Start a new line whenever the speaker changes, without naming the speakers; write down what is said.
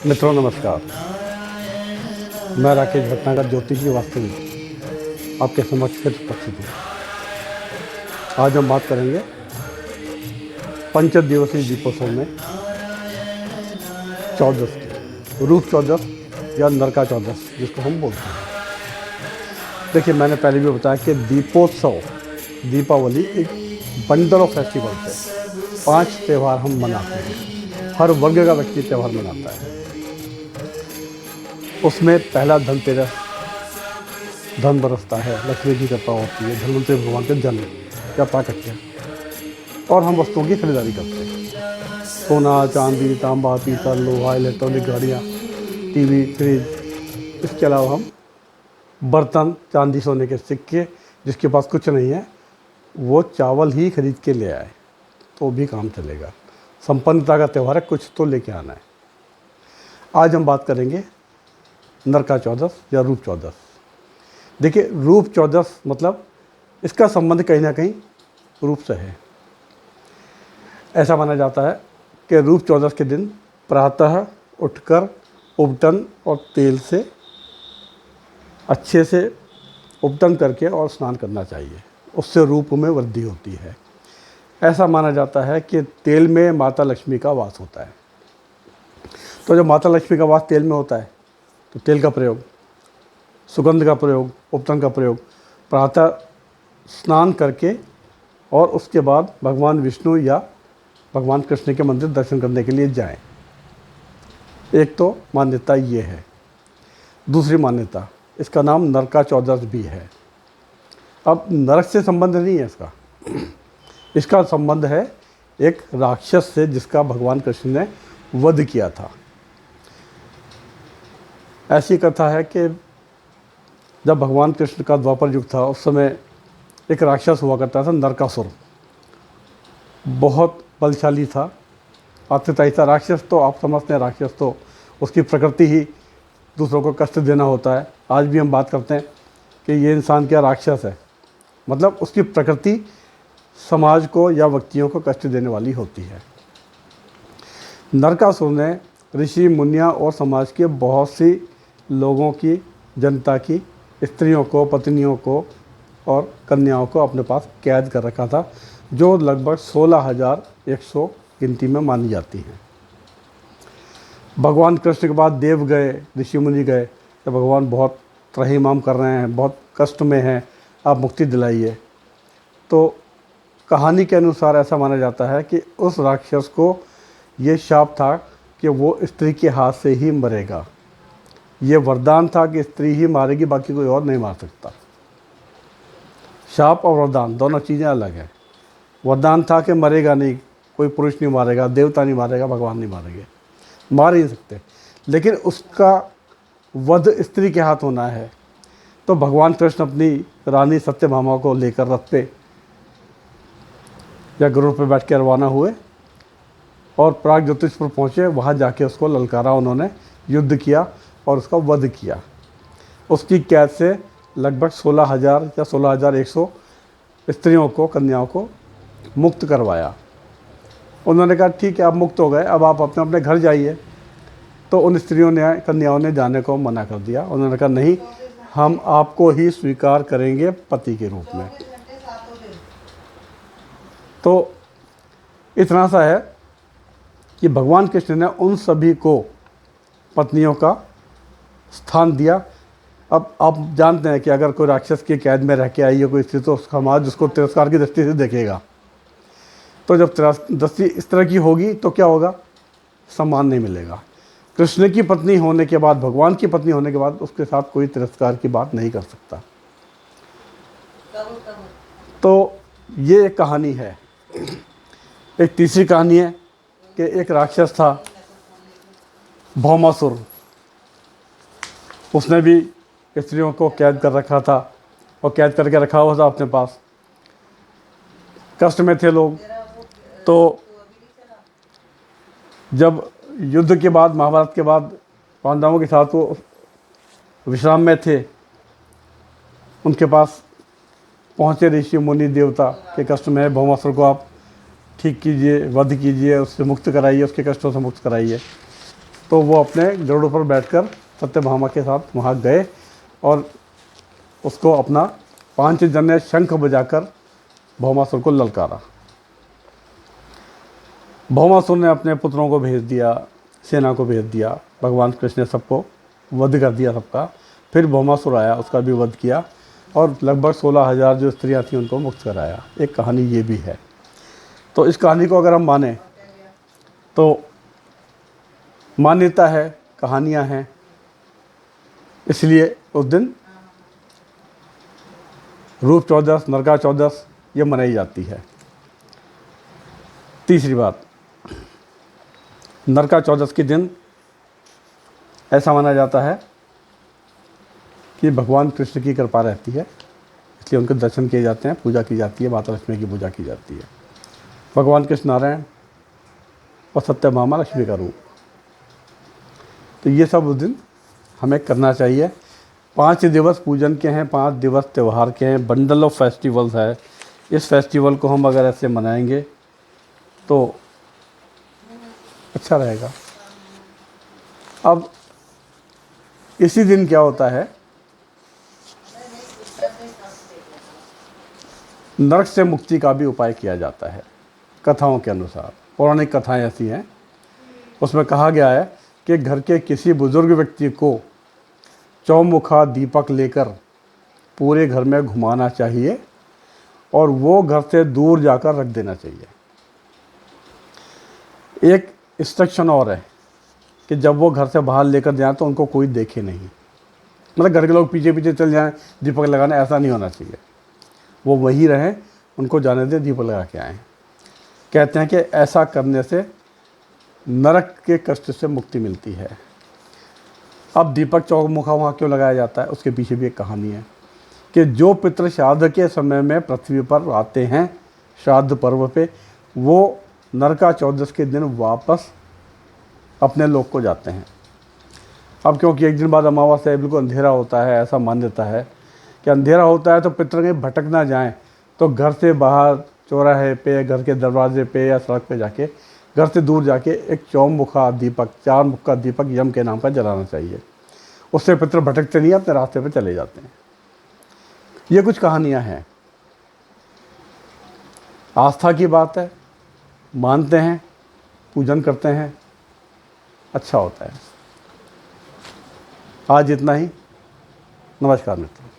मित्रों नमस्कार। मैं राकेश भटनागर ज्योतिषी वास्तविक आपके समक्ष फिर उपस्थित हूँ। आज हम बात करेंगे पंचदिवसीय दीपोत्सव में चौदस की, रूप चौदस या नरका चौदस जिसको हम बोलते हैं। देखिए, मैंने पहले भी बताया कि दीपोत्सव, दीपावली एक बंडल ऑफ फेस्टिवल्स है। 5 त्यौहार हम मनाते हैं, हर वर्ग का व्यक्ति त्यौहार मनाता है। उसमें पहला धनतेरस, धन बरसता है, लक्ष्मी की कृपा होती है, धनवंतरी भगवान के जन्म या प्राकट्य, और हम वस्तुओं की खरीदारी करते हैं। सोना, चांदी, तांबा, पीतल, लोहा, इलेक्ट्रॉनिक गाड़ियाँ, टीवी, फ्रिज। इसके अलावा हम बर्तन, चांदी, सोने के सिक्के। जिसके पास कुछ नहीं है वो चावल ही खरीद के ले आए तो भी काम चलेगा। संपन्नता का त्यौहार है, कुछ तो लेके आना है। आज हम बात करेंगे नरका चौदस या रूप चौदस। देखिए, रूप चौदस मतलब इसका संबंध कहीं ना कहीं रूप से है। ऐसा माना जाता है कि रूप चौदस के दिन प्रातः उठकर उपटन और तेल से अच्छे से उपटन करके और स्नान करना चाहिए। उससे रूप में वृद्धि होती है। ऐसा माना जाता है कि तेल में माता लक्ष्मी का वास होता है। तो जब माता लक्ष्मी का वास तेल में होता है तो तेल का प्रयोग, सुगंध का प्रयोग, उपटन का प्रयोग प्रातः स्नान करके और उसके बाद भगवान विष्णु या भगवान कृष्ण के मंदिर दर्शन करने के लिए जाएं। एक तो मान्यता ये है। दूसरी मान्यता, इसका नाम नरका चौदस भी है। अब नरक से संबंध नहीं है इसका। इसका संबंध है एक राक्षस से जिसका भगवान कृष्ण ने वध किया था। ऐसी कथा है कि जब भगवान कृष्ण का द्वापर युग था उस समय एक राक्षस हुआ करता था, नरकासुर। बहुत बलशाली था, अत्यताई था। राक्षस तो आप समझते हैं, राक्षस तो उसकी प्रकृति ही दूसरों को कष्ट देना होता है। आज भी हम बात करते हैं कि ये इंसान क्या राक्षस है, मतलब उसकी प्रकृति समाज को या व्यक्तियों को कष्ट देने वाली होती है। नरकासुर ने ऋषि मुनियों और समाज के बहुत सी लोगों की, जनता की, स्त्रियों को, पत्नियों को और कन्याओं को अपने पास कैद कर रखा था, जो लगभग 16,100 गिनती में मानी जाती हैं। भगवान कृष्ण के बाद देव गए, ऋषि मुनि गए, तो भगवान बहुत त्रहीमाम कर रहे हैं, बहुत कष्ट में हैं, आप मुक्ति दिलाइए। तो कहानी के अनुसार ऐसा माना जाता है कि उस राक्षस को ये शाप था कि वो स्त्री के हाथ से ही मरेगा। ये वरदान था कि स्त्री ही मारेगी, बाकी कोई और नहीं मार सकता। शाप और वरदान दोनों चीज़ें अलग हैं। वरदान था कि मरेगा नहीं, कोई पुरुष नहीं मारेगा, देवता नहीं मारेगा, भगवान नहीं मारेंगे, मार ही नहीं सकते। लेकिन उसका वध स्त्री के हाथ होना है। तो भगवान कृष्ण अपनी रानी सत्यभामा को लेकर रथ पे या गरुड़ पे बैठ के रवाना हुए और प्राग ज्योतिषपुर पहुँचे। वहाँ जाके उसको ललकारा, उन्होंने युद्ध किया और उसका वध किया। उसकी कैद से लगभग 16,000 या 16,100 स्त्रियों को, कन्याओं को मुक्त करवाया। उन्होंने कहा ठीक है, आप मुक्त हो गए, अब आप अपने अपने घर जाइए। तो उन स्त्रियों ने, कन्याओं ने जाने को मना कर दिया। उन्होंने कहा नहीं, हम आपको ही स्वीकार करेंगे पति के रूप में। तो इतना सा है कि भगवान कृष्ण ने उन सभी को पत्नियों का स्थान दिया। अब आप जानते हैं कि अगर कोई राक्षस की कैद में रह के आई है कोई स्त्री, तो समाज उसको तिरस्कार की दृष्टि से देखेगा। तो जब दृष्टि इस तरह की होगी तो क्या होगा, सम्मान नहीं मिलेगा। कृष्ण की पत्नी होने के बाद, भगवान की पत्नी होने के बाद उसके साथ कोई तिरस्कार की बात नहीं कर सकता। तो ये एक कहानी है। एक तीसरी कहानी है कि एक राक्षस था, भौमासुर। उसने भी स्त्रियों को कैद कर रखा था और कैद करके रखा हुआ था अपने पास। कष्ट में थे लोग। तो जब युद्ध के बाद, महाभारत के बाद पांडवों के साथ वो विश्राम में थे, उनके पास पहुँचे ऋषि मुनि देवता के कष्ट में है, भौमासुर को आप ठीक कीजिए, वध कीजिए, उससे मुक्त कराइए, उसके कष्टों से मुक्त कराइए। तो वो अपने गरुड़ पर बैठकर सत्यभामा के साथ वहाँ गए और उसको अपना 5 जने शंख बजाकर भौमासुर को ललकारा। भौमासुर ने अपने पुत्रों को भेज दिया, सेना को भेज दिया, भगवान कृष्ण ने सबको वध कर दिया सबका। फिर भौमासुर आया, उसका भी वध किया और लगभग 16,000 जो स्त्रियां थीं उनको मुक्त कराया। एक कहानी ये भी है। तो इस कहानी को अगर हम माने तो मान्यता है, कहानियाँ हैं, इसलिए उस दिन रूप चौदस, नरका चौदस ये मनाई जाती है। तीसरी बात, नरका चौदस के दिन ऐसा माना जाता है कि भगवान कृष्ण की कृपा रहती है, इसलिए उनके दर्शन किए जाते हैं, पूजा की जाती है, माता लक्ष्मी की पूजा की जाती है। भगवान कृष्ण नारायण और सत्यभामा लक्ष्मी का रूप। तो ये सब उस दिन हमें करना चाहिए। 5 दिवस पूजन के हैं, 5 दिवस त्यौहार के हैं, बंडल ऑफ फेस्टिवल्स है। इस फेस्टिवल को हम अगर ऐसे मनाएंगे तो अच्छा रहेगा। अब इसी दिन क्या होता है, नरक से मुक्ति का भी उपाय किया जाता है कथाओं के अनुसार। पौराणिक कथाएं ऐसी हैं, उसमें कहा गया है कि घर के किसी बुजुर्ग व्यक्ति को चौमुखा दीपक लेकर पूरे घर में घुमाना चाहिए और वो घर से दूर जाकर रख देना चाहिए। एक इंस्ट्रक्शन और है कि जब वो घर से बाहर लेकर जाएं तो उनको कोई देखे नहीं, मतलब घर के लोग पीछे पीछे चल जाएं दीपक लगाने, ऐसा नहीं होना चाहिए। वो वहीं रहें, उनको जाने दें, दीपक लगा के आएँ। कहते हैं कि ऐसा करने से नरक के कष्ट से मुक्ति मिलती है। अब दीपक चौमुखा वहाँ क्यों लगाया जाता है, उसके पीछे भी एक कहानी है कि जो पितृ श्राद्ध के समय में पृथ्वी पर आते हैं श्राद्ध पर्व पे, वो नरका चौदस के दिन वापस अपने लोक को जाते हैं। अब क्योंकि एक दिन बाद अमावस्या, बिल्कुल अंधेरा होता है, ऐसा मान्यता है कि अंधेरा होता है तो पितृ कहीं भटक ना जाएं, तो घर से बाहर चौराहे पे, घर के दरवाजे पे या सड़क पे जाके, घर से दूर जाके एक चौमुखा दीपक, 4 मुख का दीपक यम के नाम पर जलाना चाहिए। उससे पितृ भटकते नहीं, अपने रास्ते पे चले जाते हैं। ये कुछ कहानियाँ हैं, आस्था की बात है, मानते हैं, पूजन करते हैं, अच्छा होता है। आज इतना ही। नमस्कार मित्रों।